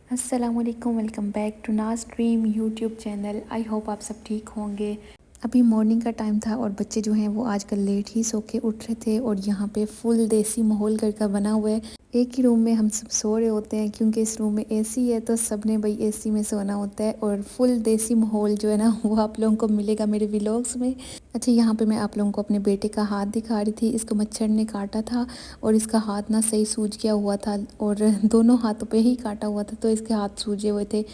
अस्सलामुअलैकुम, welcome back to नाज dream YouTube channel. I hope आप सब ठीक होंगे। अभी मॉर्निंग का टाइम था और बच्चे जो हैं वो आजकल लेट ही सो के उठ रहे थे और यहाँ पे फुल देसी माहौल घर का बना हुआ है। एक ही रूम में हम सब सो रहे होते हैं क्योंकि इस रूम में एसी है, तो सब ने भाई एसी में सोना होता है और फुल देसी माहौल जो है ना वो आप लोगों को मिलेगा मेरे व्लॉग्स में। अच्छा, यहाँ पे मैं आप लोगों को अपने बेटे का हाथ दिखा रही थी। इसको मच्छर ने काटा था और इसका हाथ ना सही सूज गया हुआ था और दोनों हाथों पे ही काटा हुआ था, तो इसके हाथ सूजे हुए थे।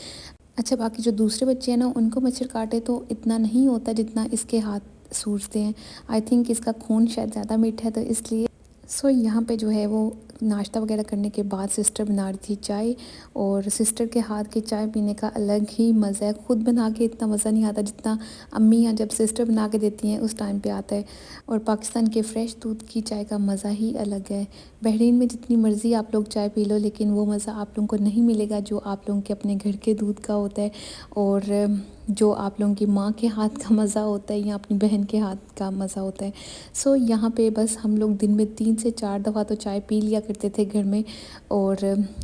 अच्छा, बाकी जो दूसरे बच्चे हैं ना उनको मच्छर काटे तो इतना नहीं होता जितना इसके हाथ सूजते हैं। आई थिंक इसका खून शायद ज़्यादा मीठा है तो इसलिए। सो यहाँ पे जो है वो नाश्ता वगैरह करने के बाद सिस्टर बना रही थी चाय, और सिस्टर के हाथ की चाय पीने का अलग ही मज़ा है। खुद बना के इतना मज़ा नहीं आता जितना अम्मी या जब सिस्टर बना के देती हैं उस टाइम पे आता है। और पाकिस्तान के फ़्रेश दूध की चाय का मज़ा ही अलग है। बहरीन में जितनी मर्ज़ी आप लोग चाय पी लो लेकिन वो मज़ा आप लोगों को नहीं मिलेगा जो आप लोगों के अपने घर के दूध का होता है, और जो आप लोगों की माँ के हाथ का मज़ा होता है या अपनी बहन के हाथ का मज़ा होता है। सो यहाँ पे बस हम लोग दिन में 3 से 4 दफ़ा तो चाय पी लिया करते थे घर में, और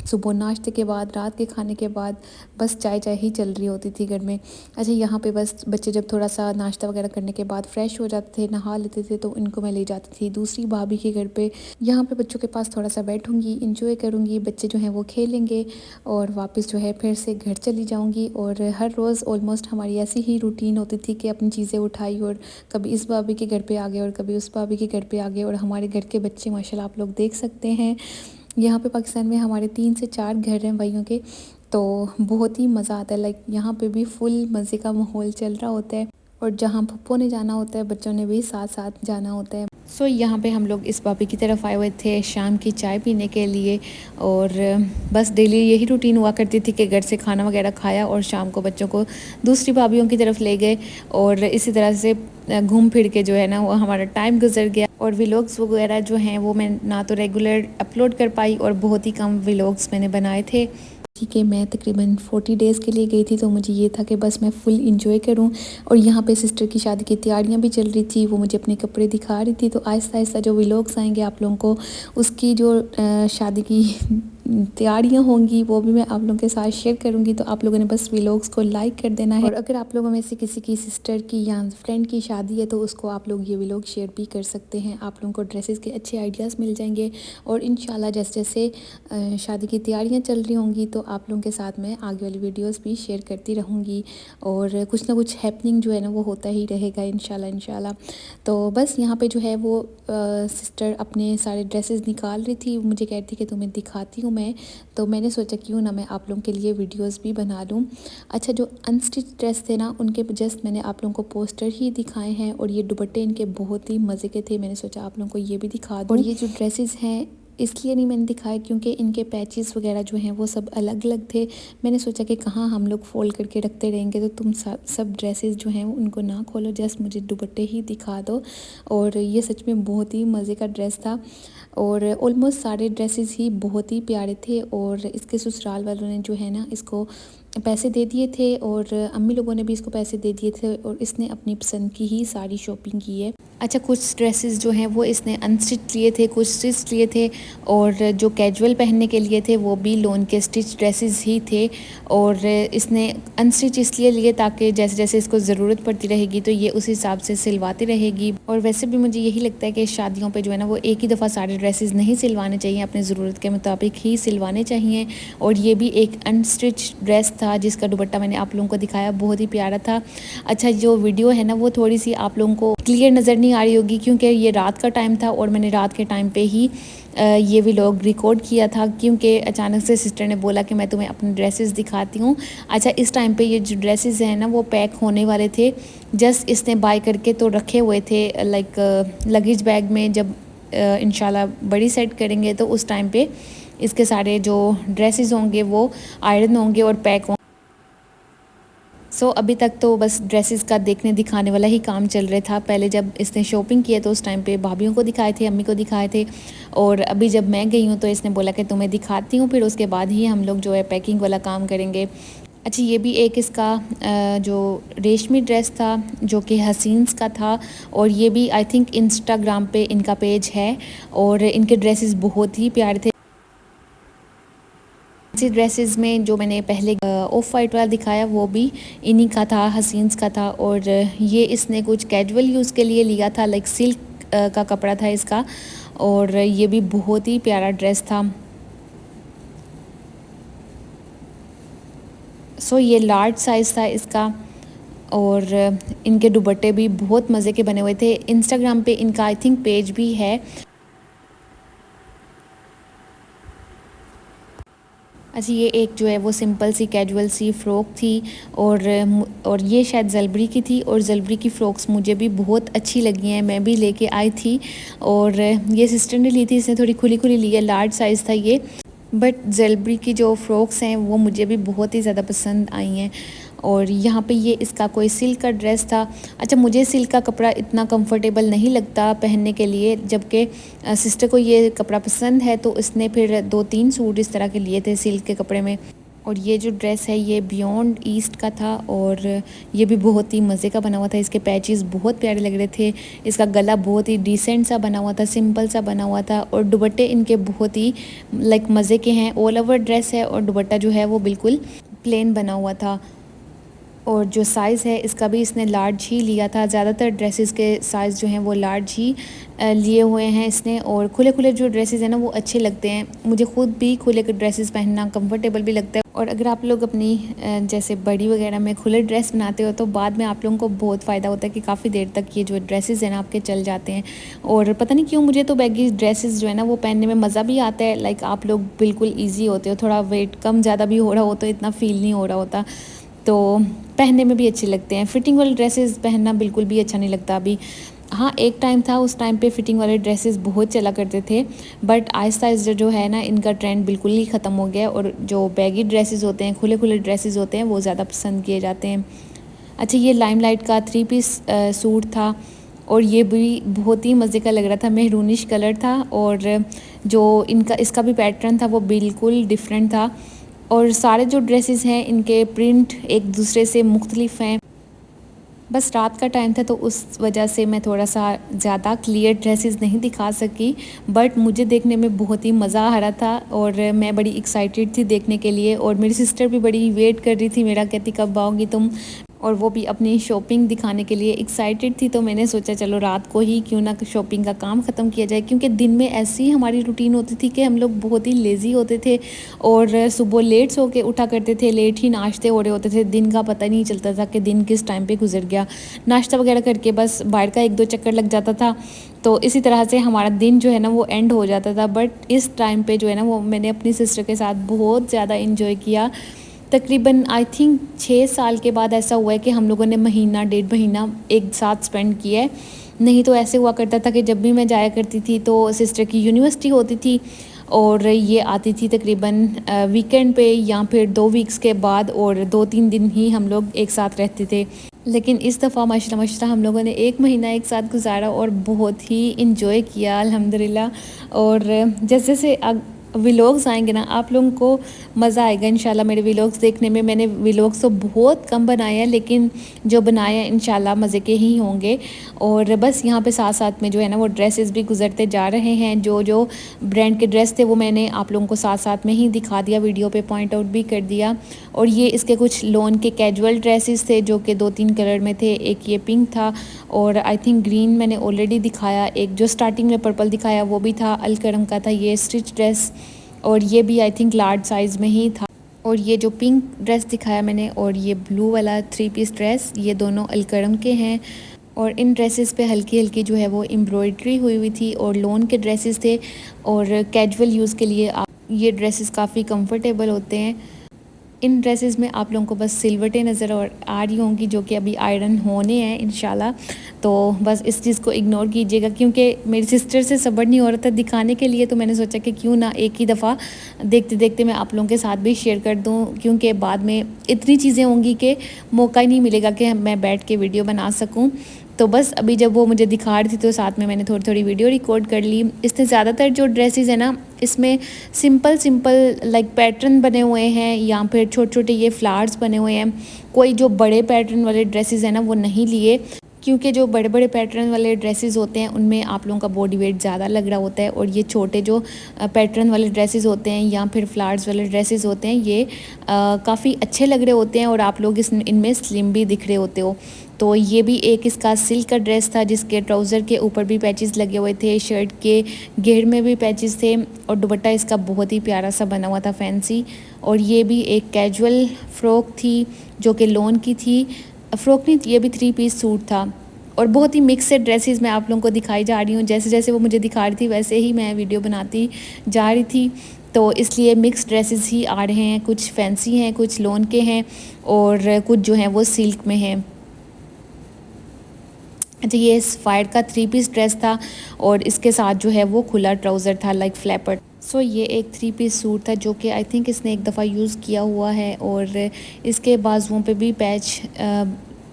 सुबह नाश्ते के बाद, रात के खाने के बाद बस चाय चाय ही चल रही होती थी घर में। अच्छा, यहाँ पे बस बच्चे जब थोड़ा सा नाश्ता वगैरह करने के बाद फ्रेश हो जाते थे, नहा लेते थे, तो इनको मैं ले जाती थी दूसरी भाभी के घर पे। यहाँ पे बच्चों के पास थोड़ा सा बैठूँगी, इंजॉय करूँगी, बच्चे जो हैं वो खेलेंगे और वापस जो है फिर से घर चली जाऊँगी। और हर रोज़ ऑलमोस्ट हमारी ऐसी ही रूटीन होती थी कि अपनी चीज़ें उठाई और कभी इस भाभी के घर पे आ गए और कभी उस भाभी के घर पे आ गए। और हमारे घर के बच्चे माशाल्लाह आप लोग देख सकते हैं। यहाँ पे पाकिस्तान में हमारे 3 से 4 घर हैं भाइयों के, तो बहुत ही मज़ा आता है। लाइक यहाँ पे भी फुल मज़े का माहौल चल रहा होता है, और जहाँ पप्पो ने जाना होता है बच्चों ने भी साथ साथ जाना होता है। सो यहाँ पे हम लोग इस भाभी की तरफ आए हुए थे शाम की चाय पीने के लिए, और बस डेली यही रूटीन हुआ करती थी कि घर से खाना वगैरह खाया और शाम को बच्चों को दूसरी भाभीयों की तरफ ले गए, और इसी तरह से घूम फिर के जो है ना वो हमारा टाइम गुजर गया। और व्लॉग्स वगैरह जो हैं वो मैं ना तो रेगुलर अपलोड कर पाई और बहुत ही कम व्लॉग्स मैंने बनाए थे। ठीक है, मैं तकरीबन 40 डेज़ के लिए गई थी, तो मुझे ये था कि बस मैं फुल इंजॉय करूं। और यहाँ पे सिस्टर की शादी की तैयारियां भी चल रही थी, वो मुझे अपने कपड़े दिखा रही थी, तो आहिस्ता आहिस्ता जो व्लॉग्स आएंगे आप लोगों को उसकी जो शादी की तैयारियां होंगी वो भी मैं आप लोगों के साथ शेयर करूंगी। तो आप लोगों ने बस व्लॉग्स को लाइक कर देना है, और अगर आप लोगों में से किसी की सिस्टर की या फ्रेंड की शादी है तो उसको आप लोग ये व्लॉग शेयर भी कर सकते हैं। आप लोगों को ड्रेसेस के अच्छे आइडियाज़ मिल जाएंगे, और इंशाल्लाह जैसे जैसे शादी की तैयारियां चल रही होंगी तो आप लोगों के साथ मैं आगे वाली वीडियोस भी शेयर करती रहूँगी, और कुछ ना कुछ हैपनिंग जो है ना वो होता ही रहेगा इंशाल्लाह इंशाल्लाह। तो बस यहाँ पे जो है वो सिस्टर अपने सारे ड्रेसेस निकाल रही थी, मुझे कह रही थी कि तुम्हें दिखाती हूँ मैं। तो मैंने सोचा क्यों ना मैं आप लोगों के लिए वीडियोस भी बना लूँ। अच्छा, जो अनस्टिच ड्रेस थे ना उनके जस्ट मैंने आप लोगों को पोस्टर ही दिखाए हैं, और ये दुपट्टे इनके बहुत ही मज़े के थे, मैंने सोचा आप लोगों को ये भी दिखा दूँ। और ये जो ड्रेसेस हैं इसलिए नहीं मैंने दिखाया क्योंकि इनके पैचेस वगैरह जो हैं वो सब अलग अलग थे। मैंने सोचा कि कहाँ हम लोग फोल्ड करके रखते रहेंगे, तो तुम सब ड्रेसेस जो हैं उनको ना खोलो, जस्ट मुझे दुपट्टे ही दिखा दो। और ये सच में बहुत ही मज़े का ड्रेस था, और ऑलमोस्ट सारे ड्रेसेस ही बहुत ही प्यारे थे। और इसके ससुराल वालों ने जो है ना इसको पैसे दे दिए थे, और अम्मी लोगों ने भी इसको पैसे दे दिए थे, और इसने अपनी पसंद की ही सारी शॉपिंग की है। अच्छा, कुछ ड्रेसेस जो हैं वो इसने अनस्टिच लिए थे, कुछ स्टिच लिए थे, और जो कैजुअल पहनने के लिए थे वो भी लोन के स्टिच ड्रेसेस ही थे। और इसने अनस्टिच इसलिए लिए ताकि जैसे जैसे इसको ज़रूरत पड़ती रहेगी तो ये उस हिसाब से सिलवाती रहेगी। और वैसे भी मुझे यही लगता है कि शादियों पे जो है ना वो एक ही दफ़ा सारे ड्रेसेस नहीं सिलवाने चाहिए, अपनी ज़रूरत के मुताबिक ही सिलवाने चाहिए। और ये भी एक अनस्टिच ड्रेस था जिसका दुपट्टा मैंने आप लोगों को दिखाया, बहुत ही प्यारा था। अच्छा, जो वीडियो है ना वो थोड़ी सी आप लोगों को क्लियर नज़र नहीं आ रही होगी क्योंकि ये रात का टाइम था और मैंने रात के टाइम पे ही ये व्लॉग रिकॉर्ड किया था, क्योंकि अचानक से सिस्टर ने बोला कि मैं तुम्हें अपने ड्रेसेस दिखाती हूँ। अच्छा, इस टाइम पे ये जो ड्रेसेस हैं ना वो पैक होने वाले थे, जस्ट इसने बाय करके तो रखे हुए थे लाइक लगेज बैग में। जब इंशाल्लाह बड़ी सेट करेंगे तो उस टाइम पे इसके सारे जो ड्रेसेस होंगे वो आयरन होंगे और पैक होंगे। सो अभी तक तो बस ड्रेसेस का देखने दिखाने वाला ही काम चल रहा था। पहले जब इसने शॉपिंग किया तो उस टाइम पे भाभीयों को दिखाए थे, अम्मी को दिखाए थे, और अभी जब मैं गई हूँ तो इसने बोला कि तुम्हें दिखाती हूँ, फिर उसके बाद ही हम लोग जो है पैकिंग वाला काम करेंगे। अच्छा, ये भी एक इसका जो रेशमी ड्रेस था जो कि हसीन्स का था, और ये भी आई थिंक इंस्टाग्राम पे इनका पेज है, और इनके ड्रेसेस बहुत ही प्यारे थे। इसी ड्रेसेस में जो मैंने पहले ऑफ वाइट वाला दिखाया वो भी इन्हीं का था, हसीन्स का था। और ये इसने कुछ कैजुअल यूज़ के लिए लिया था, लाइक सिल्क का कपड़ा था इसका। और ये भी बहुत ही प्यारा ड्रेस था। सो ये लार्ज साइज़ था इसका। और इनके दुपट्टे भी बहुत मज़े के बने हुए थे। इंस्टाग्राम पे इनका आई थिंक पेज भी है। अच्छा, ये एक जो है वो सिंपल सी कैजुअल सी फ़्रॉक थी। और ये शायद जलबरी की थी। और जलबरी की फ़्रॉक्स मुझे भी बहुत अच्छी लगी हैं, मैं भी लेके आई थी। और ये सिस्टर ने ली थी, इसने थोड़ी खुली खुली ली है, लार्ज साइज़ था ये। बट जलबरी की जो फ़्रॉक्स हैं वो मुझे भी बहुत ही ज़्यादा पसंद आई हैं। और यहाँ पे ये इसका कोई सिल्क का ड्रेस था। अच्छा, मुझे सिल्क का कपड़ा इतना कंफर्टेबल नहीं लगता पहनने के लिए, जबकि सिस्टर को ये कपड़ा पसंद है, तो इसने फिर 2-3 सूट इस तरह के लिए थे सिल्क के कपड़े में। और ये जो ड्रेस है ये बियॉन्ड ईस्ट का था। और ये भी बहुत ही मज़े का बना हुआ था, इसके पैचेस बहुत प्यारे लग रहे थे। इसका गला बहुत ही डिसेंट सा बना हुआ था, सिंपल सा बना हुआ था। और दुपट्टे इनके बहुत ही लाइक मज़े के हैं। ऑल ओवर ड्रेस है और दुपट्टा जो है वो बिल्कुल प्लेन बना हुआ था। और जो साइज़ है इसका भी इसने लार्ज ही लिया था। ज़्यादातर ड्रेसेस के साइज़ जो हैं वो लार्ज ही लिए हुए हैं इसने। और खुले खुले जो ड्रेसेस हैं ना वो अच्छे लगते हैं, मुझे ख़ुद भी खुले के ड्रेसेस पहनना कंफर्टेबल भी लगता है। और अगर आप लोग अपनी जैसे बड़ी वगैरह में खुले ड्रेस बनाते हो तो बाद में आप लोगों को बहुत फ़ायदा होता है कि काफ़ी देर तक ये जो ड्रेसेस हैं ना आपके चल जाते हैं। और पता नहीं क्यों मुझे तो बैगी ड्रेसेस जो है ना वो पहनने में मज़ा भी आता है। लाइक आप लोग बिल्कुल ईजी होते हो, थोड़ा वेट कम ज़्यादा भी हो रहा हो तो इतना फ़ील नहीं हो रहा होता, तो पहनने में भी अच्छे लगते हैं। फ़िटिंग वाले ड्रेसेस पहनना बिल्कुल भी अच्छा नहीं लगता अभी। हाँ, एक टाइम था, उस टाइम पे फ़िटिंग वाले ड्रेसेस बहुत चला करते थे। बट आहिस्ता आहिस्ता जो है ना इनका ट्रेंड बिल्कुल ही ख़त्म हो गया। और जो बैगी ड्रेसेस होते हैं, खुले खुले ड्रेसेस होते हैं, वो ज़्यादा पसंद किए जाते हैं। अच्छा, ये लाइमलाइट का 3 पीस सूट था। और ये भी बहुत ही मज़े का लग रहा था, मेहरूनिश कलर था। और जो इसका भी पैटर्न था वो बिल्कुल डिफरेंट था। और सारे जो ड्रेसेस हैं इनके प्रिंट एक दूसरे से मुख्तलिफ हैं। बस रात का टाइम था तो उस वजह से मैं थोड़ा सा ज़्यादा क्लियर ड्रेसेस नहीं दिखा सकी। बट मुझे देखने में बहुत ही मज़ा आ रहा था और मैं बड़ी एक्साइटेड थी देखने के लिए। और मेरी सिस्टर भी बड़ी वेट कर रही थी मेरा, कहती कब आओगी तुम। और वो भी अपनी शॉपिंग दिखाने के लिए एक्साइटेड थी। तो मैंने सोचा चलो रात को ही क्यों ना शॉपिंग का काम ख़त्म किया जाए, क्योंकि दिन में ऐसी ही हमारी रूटीन होती थी कि हम लोग बहुत ही लेज़ी होते थे। और सुबह लेट सो के उठा करते थे, लेट ही नाश्ते हो रहे होते थे, दिन का पता नहीं चलता था कि दिन किस टाइम पे गुजर गया। नाश्ता वगैरह करके बस बाहर का 1-2 चक्कर लग जाता था, तो इसी तरह से हमारा दिन जो है ना वो एंड हो जाता था। बट इस टाइम पे जो है ना वो मैंने अपनी सिस्टर के साथ बहुत ज़्यादा इंजॉय किया। तकरीबन आई थिंक 6 साल के बाद ऐसा हुआ है कि हम लोगों ने महीना 1.5 महीना एक साथ स्पेंड किया है। नहीं तो ऐसे हुआ करता था कि जब भी मैं जाया करती थी तो सिस्टर की यूनिवर्सिटी होती थी और ये आती थी तकरीबन वीकेंड पे या फिर 2 वीक्स के बाद, और 2-3 दिन ही हम लोग एक साथ रहते थे। लेकिन इस दफ़ा माशाल्लाह हम लोगों ने 1 महीना एक साथ गुजारा और बहुत ही इंजॉय किया अल्हम्दुलिल्लाह। और जैसे जैसे व्लॉग्स आएंगे ना आप लोगों को मज़ा आएगा इंशाल्लाह मेरे व्लॉग्स देखने में। मैंने व्लॉग्स तो बहुत कम बनाए हैं, लेकिन जो बनाए हैं इंशाल्लाह मज़े के ही होंगे। और बस यहाँ पे साथ साथ में जो है ना वो ड्रेसेस भी गुजरते जा रहे हैं। जो जो ब्रांड के ड्रेस थे वो मैंने आप लोगों को साथ साथ में ही दिखा दिया, वीडियो पे पॉइंट आउट भी कर दिया। और ये इसके कुछ लोन के कैजुअल ड्रेसेस थे जो कि 2-3 कलर में थे। एक ये पिंक था और आई थिंक ग्रीन मैंने ऑलरेडी दिखाया। एक जो स्टार्टिंग में पर्पल दिखाया वो भी था, अलकरम का था ये स्टिच ड्रेस, और ये भी आई थिंक लार्ज साइज़ में ही था। और ये जो पिंक ड्रेस दिखाया मैंने और ये ब्लू वाला 3 पीस ड्रेस, ये दोनों अलकरम के हैं। और इन ड्रेसेस पे हल्की हल्की जो है वो एम्ब्रॉयडरी हुई हुई थी और लोन के ड्रेसेस थे। और कैजुअल यूज़ के लिए ये ड्रेसेस काफ़ी कंफर्टेबल होते हैं। इन ड्रेसेस में आप लोगों को बस सिलवटें नज़र और आ रही होंगी जो कि अभी आयरन होने हैं इंशाल्लाह। तो बस इस चीज़ को इग्नोर कीजिएगा, क्योंकि मेरी सिस्टर से सब्र नहीं हो रहा था दिखाने के लिए। तो मैंने सोचा कि क्यों ना एक ही दफ़ा देखते देखते मैं आप लोगों के साथ भी शेयर कर दूं, क्योंकि बाद में इतनी चीज़ें होंगी कि मौका ही नहीं मिलेगा कि मैं बैठ के वीडियो बना सकूँ। तो बस अभी जब वो मुझे दिखा रही थी तो साथ में मैंने थोड़ी थोड़ी वीडियो रिकॉर्ड कर ली। इसमें ज़्यादातर जो ड्रेसेस है ना इसमें सिंपल लाइक पैटर्न बने हुए हैं या फिर छोटे छोटे ये फ्लावर्स बने हुए हैं। कोई जो बड़े पैटर्न वाले ड्रेसेस हैं ना वो नहीं लिए। क्योंकि जो बड़े बड़े पैटर्न वाले ड्रेसेस होते हैं उनमें आप लोगों का बॉडी वेट ज़्यादा लग रहा होता है, और ये छोटे जो पैटर्न वाले ड्रेसेस होते हैं या फिर फ्लावर्स वाले ड्रेसेस होते हैं ये काफ़ी अच्छे लग रहे होते हैं, और आप लोग इनमें स्लिम भी दिख रहे होते हो। तो ये भी एक इसका सिल्क का ड्रेस था जिसके ट्राउज़र के ऊपर भी पैचेस लगे हुए थे, शर्ट के घेर में भी पैचेस थे, और दुपट्टा इसका बहुत ही प्यारा सा बना हुआ था फैंसी। और ये भी एक कैजुअल फ़्रॉक थी जो कि लॉन की थी, फ़्रॉक नहीं थी, ये भी 3 पीस सूट था। और बहुत ही मिक्सड ड्रेसेस मैं आप लोगों को दिखाई जा रही हूँ, जैसे जैसे वो मुझे दिखा रही थी वैसे ही मैं वीडियो बनाती जा रही थी, तो इसलिए मिक्स ड्रेसेस ही आ रहे हैं, कुछ फैंसी हैं, कुछ लॉन के हैं, और कुछ जो हैं वो सिल्क में हैं। अच्छा, ये फायर का 3 पीस ड्रेस था, और इसके साथ जो है वो खुला ट्राउज़र था लाइक फ्लैपर। सो ये एक 3 पीस सूट था जो कि आई थिंक इसने एक दफ़ा यूज़ किया हुआ है, और इसके बाजुओं पे भी पैच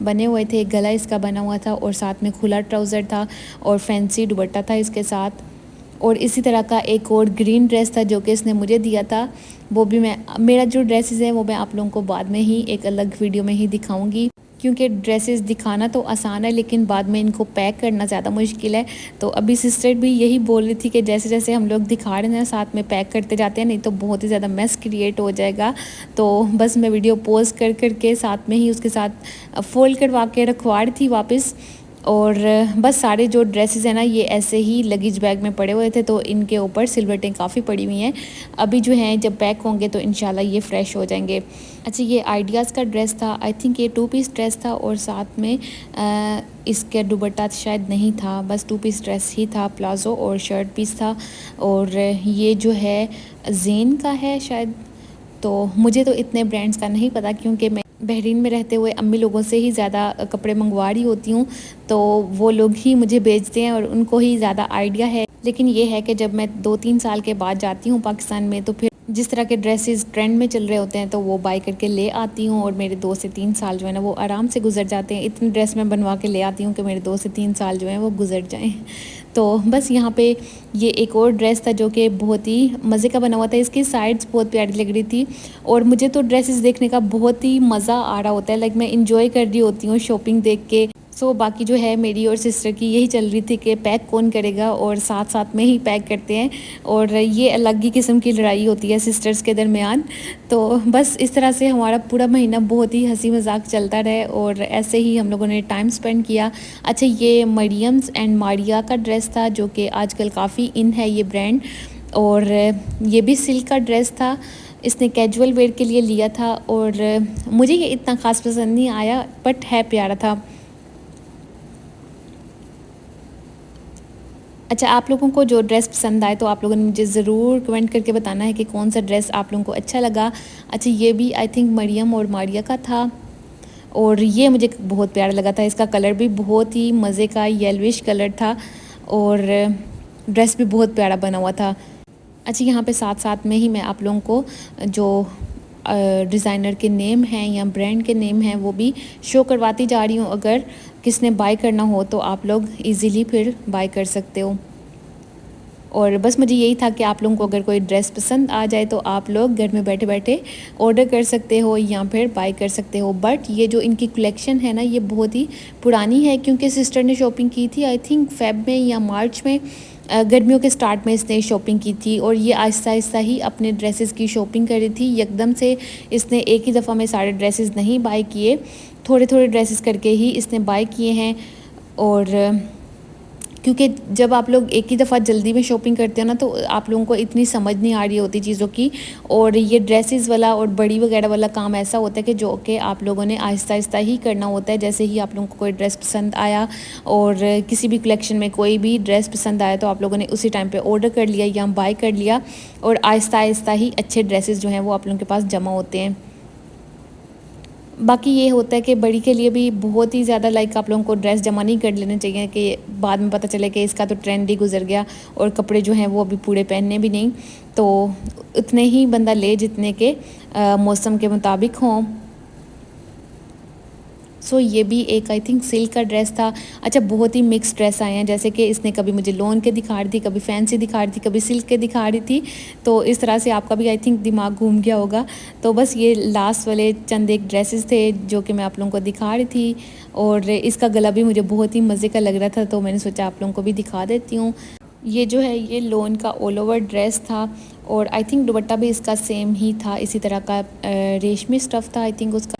बने हुए थे, गला इसका बना हुआ था, और साथ में खुला ट्राउज़र था, और फैंसी दुपट्टा था इसके साथ। और इसी तरह का एक और ग्रीन ड्रेस था जो कि इसने मुझे दिया था, वो भी मेरा जो ड्रेसेस हैं वो मैं आप लोगों को बाद में ही एक अलग वीडियो में ही दिखाऊंगी, क्योंकि ड्रेसेस दिखाना तो आसान है लेकिन बाद में इनको पैक करना ज़्यादा मुश्किल है। तो अभी सिस्टर भी यही बोल रही थी कि जैसे जैसे हम लोग दिखा रहे हैं साथ में पैक करते जाते हैं, नहीं तो बहुत ही ज़्यादा मेस क्रिएट हो जाएगा। तो बस मैं वीडियो पॉज कर कर के साथ में ही उसके साथ फोल्ड करवा के रखवा रही थी वापस। और बस सारे जो ड्रेसेस हैं ना ये ऐसे ही लगेज बैग में पड़े हुए थे, तो इनके ऊपर सिलवटें काफ़ी पड़ी हुई हैं। अभी जो हैं जब पैक होंगे तो इंशाल्लाह ये फ़्रेश हो जाएंगे। अच्छा, ये आइडियाज़ का ड्रेस था, आई थिंक ये 2 पीस ड्रेस था, और साथ में इसके दुपट्टा शायद नहीं था, बस 2 पीस ड्रेस ही था, प्लाज़ो और शर्ट पीस था। और ये जो है ज़ेन का है शायद, तो मुझे तो इतने ब्रांड्स का नहीं पता क्योंकि मैं बहरीन में रहते हुए अम्मी लोगों से ही ज़्यादा कपड़े मंगवा रही होती हूँ, तो वो लोग ही मुझे बेचते हैं और उनको ही ज़्यादा आइडिया है। लेकिन ये है कि जब मैं 2-3 साल के बाद जाती हूँ पाकिस्तान में, तो फिर जिस तरह के ड्रेसेस ट्रेंड में चल रहे होते हैं तो वो बाय करके ले आती हूँ, और मेरे 2 से 3 साल जो है ना वो आराम से गुजर जाते हैं। इतनी ड्रेस मैं बनवा के ले आती हूँ कि मेरे 2 से 3 साल जो हैं वो गुजर जाएँ। तो बस यहाँ पे ये एक और ड्रेस था जो कि बहुत ही मज़े का बना हुआ था, इसकी साइड्स बहुत प्यारी लग रही थी, और मुझे तो ड्रेसेस देखने का बहुत ही मज़ा आ रहा होता है, लाइक मैं इंजॉय कर रही होती हूँ शॉपिंग देख के। सो बाकी जो है मेरी और सिस्टर की यही चल रही थी कि पैक कौन करेगा, और साथ साथ में ही पैक करते हैं, और ये अलग ही किस्म की लड़ाई होती है सिस्टर्स के दरमियान। तो बस इस तरह से हमारा पूरा महीना बहुत ही हंसी मजाक चलता रहे, और ऐसे ही हम लोगों ने टाइम स्पेंड किया। अच्छा, ये मरियम्स एंड मारिया का ड्रेस था जो कि आजकल काफ़ी इन है ये ब्रांड, और ये भी सिल्क का ड्रेस था, इसने कैजुअल वेयर के लिए लिया था, और मुझे ये इतना ख़ास पसंद नहीं आया बट है प्यारा था। अच्छा, आप लोगों को जो ड्रेस पसंद आए तो आप लोगों ने मुझे ज़रूर कमेंट करके बताना है कि कौन सा ड्रेस आप लोगों को अच्छा लगा। अच्छा, ये भी आई थिंक मरियम और मारिया का था, और ये मुझे बहुत प्यारा लगा था, इसका कलर भी बहुत ही मज़े का येलोइश कलर था, और ड्रेस भी बहुत प्यारा बना हुआ था। अच्छा, यहाँ पे साथ साथ में ही मैं आप लोगों को जो डिज़ाइनर के नेम हैं या ब्रांड के नेम हैं वो भी शो करवाती जा रही हूँ, अगर किसने बाय करना हो तो आप लोग इजीली फिर बाय कर सकते हो। और बस मुझे यही था कि आप लोगों को अगर कोई ड्रेस पसंद आ जाए तो आप लोग घर में बैठे बैठे ऑर्डर कर सकते हो या फिर बाय कर सकते हो। बट ये जो इनकी कलेक्शन है ना ये बहुत ही पुरानी है, क्योंकि सिस्टर ने शॉपिंग की थी आई थिंक फेब में या मार्च में, गर्मियों के स्टार्ट में इसने शॉपिंग की थी, और ये आहिस्ता आहिस्ता ही अपने ड्रेसेस की शॉपिंग कर रही थी। एकदम से इसने एक ही दफ़ा में सारे ड्रेसेस नहीं बाय किए, थोड़े थोड़े ड्रेसेस करके ही इसने बाय किए हैं। और क्योंकि जब आप लोग एक ही दफ़ा जल्दी में शॉपिंग करते हो ना तो आप लोगों को इतनी समझ नहीं आ रही होती चीज़ों की, और ये ड्रेसेस वाला और बड़ी वगैरह वाला काम ऐसा होता है कि जो कि आप लोगों ने आहिस्ता आहिस्ता ही करना होता है। जैसे ही आप लोगों को कोई ड्रेस पसंद आया और किसी भी कलेक्शन में कोई भी ड्रेस पसंद आया तो आप लोगों ने उसी टाइम पर ऑर्डर कर लिया या बाय कर लिया, और आहिस्ता आहिस्ता ही अच्छे ड्रेसेस जो हैं वो आप लोगों के पास जमा होते हैं। बाकी ये होता है कि बड़ी के लिए भी बहुत ही ज़्यादा लाइक आप लोगों को ड्रेस जमा नहीं कर लेने चाहिए कि बाद में पता चले कि इसका तो ट्रेंड ही गुजर गया और कपड़े जो हैं वो अभी पूरे पहनने भी नहीं। तो उतने ही बंदा ले जितने के मौसम के मुताबिक हों। सो ये भी एक आई थिंक सिल्क का ड्रेस था। अच्छा, बहुत ही मिक्स ड्रेस आए हैं, जैसे कि इसने कभी मुझे लॉन के दिखा रही थी, कभी फैंसी दिखा रही थी, कभी सिल्क के दिखा रही थी। तो इस तरह से आपका भी आई थिंक दिमाग घूम गया होगा। तो बस ये लास्ट वाले चंद एक ड्रेसेस थे जो कि मैं आप लोगों को दिखा रही थी। और इसका गला भी मुझे बहुत ही मज़े का लग रहा था, तो मैंने सोचा आप लोगों को भी दिखा देती हूँ। ये जो है ये लॉन का ऑल ओवर ड्रेस था और आई थिंक दुपट्टा भी इसका सेम ही था, इसी तरह का रेशमी स्टफ़ था आई थिंक उसका।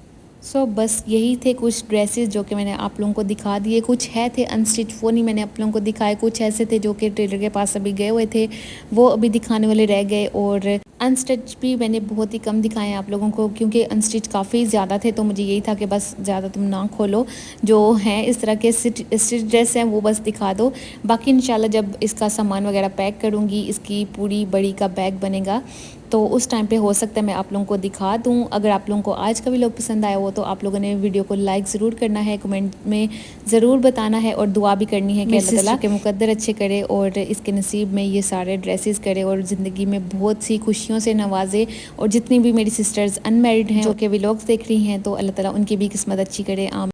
बस यही थे कुछ ड्रेसेस जो कि मैंने आप लोगों को दिखा दिए। कुछ है थे अनस्टिच, वो नहीं मैंने आप लोगों को दिखाए। कुछ ऐसे थे जो कि टेलर के पास अभी गए हुए थे, वो अभी दिखाने वाले रह गए। और अनस्टिच भी मैंने बहुत ही कम दिखाए हैं आप लोगों को, क्योंकि अनस्टिच काफ़ी ज़्यादा थे, तो मुझे यही था कि बस ज़्यादा तुम ना खोलो, जो हैं इस तरह के स्टिच ड्रेस हैं वो बस दिखा दो। बाकी इंशाल्लाह जब इसका सामान वगैरह पैक करूँगी, इसकी पूरी बड़ी का बैग बनेगा, तो उस टाइम पे हो सकता है मैं आप लोगों को दिखा दूँ। अगर आप लोगों को आज का व्लॉग पसंद आया हो तो आप लोगों ने वीडियो को लाइक ज़रूर करना है, कमेंट में ज़रूर बताना है और दुआ भी करनी है कि अल्लाह ताला के मुकद्दर अच्छे करे और इसके नसीब में ये सारे ड्रेसेस करे और ज़िंदगी में बहुत सी खुशियों से नवाजे। और जितनी भी मेरी सिस्टर्स अनमैरिड हैं जो कि व्लॉग्स देख रही हैं, तो अल्लाह ताला उनकी भी किस्मत अच्छी करे।